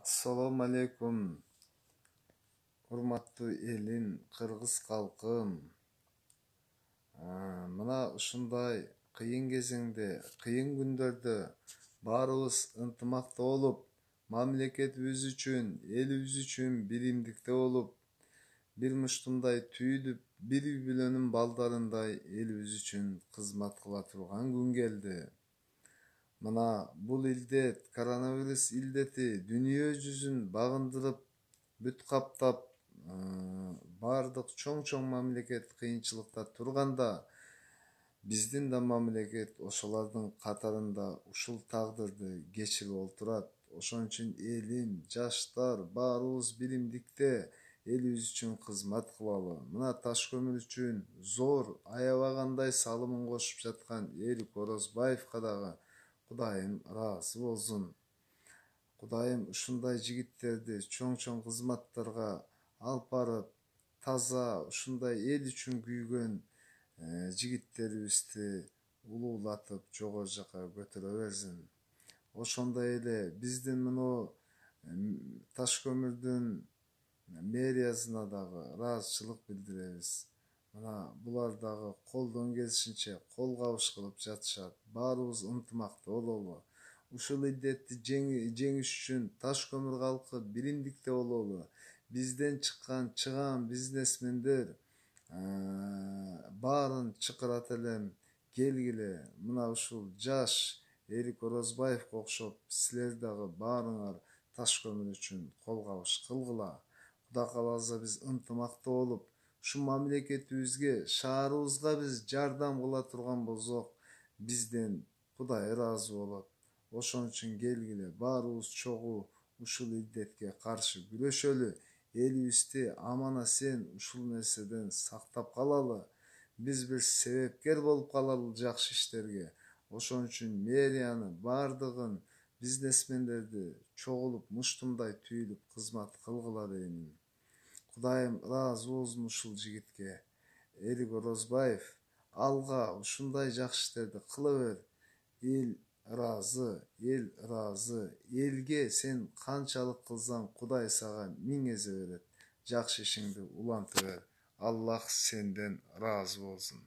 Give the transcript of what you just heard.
Assalamu alaikum. Урматтуу элин, кыргыз калкым. Мына ушундай кыйын кезеңде, кыйын күндөрдө баарыбыз ынтымакта болуп, мамлекетибиз үчүн, элибиз үчүн биримдикте болуп, бир муштумдай түйүлүп, бир үй бүлөнүн балдарындай элибиз үчүн кызмат кыла турган күн келди. Мына бул илдет, коронавирус илдети дүнүйө жүзүн багындырып, бүт каптап, бардык чоң мамлекет кыйынчылыкта турганда, биздин да мамлекет ошолордун катарында ушул тагдырды кечирип олтурат. Ошон үчүн элим, жаштар баарыбыз биримдикте элибиз үчүн кызмат кылалы. Мына таш көмүр үчүн зор аябагандай салымын кошуп жаткан Эрик Орозбаевка дагы Кудайым ыраазы болсун. Кудайым ушундай жигиттерди чоң кызматтарга алып барып, таза ушундай эл үчүн күйгөн жигиттерибизди улуулатып жогору жака көтөрө берсин. Ошондой эле биздин мына таш көмүрдүн мэриясына дагы ыраазычылык билдиребиз. Мына булар дагы колдон келишинче кол кабыш кылып жатышат. Баарыбыз ынтымакта бололу. Ушул илдетти жеңиш үчүн таш көмүр калкы биримдикте бололу. Бизден чыккан чыгаан бизнесмендер баарын чакырат элем. Келгиле, мына ушул жаш Эрик Орозбаевга окшоп, силер дагы баарыңар таш көмүр үчүн кол кабыш кылгыла. Кудай кааласа биз ынтымакта болуп, ушу мамлекетибизге, шаарыбызга биз жардам кыла турган болсок, бизден Кудай ыраазы болот. Ошон үчүн келгиле, баарыбыз чогуу ушул илдетке каршы күрөшөлү. Элибизди аман-асен ушул нерседен сактап калалы. Биз бир себепкер болуп калалы жакшы иштерге. Ошон үчүн мэриянын бардыгын, бизнесмендерди чогулуп, муштумдай түйүлүп кызмат кылгыла деймин. Кудайым ыраазы болсун ушул жигитке. Эрик Орозбаев, алга ушундай жакшы иштерди кыла бер. Эл ыраазы. Элге сен канчалык кылсаң, Кудай сага 1000 эсе берет. Жакшы ишиңди уланта бер. Аллах сенден ыраазы болсун.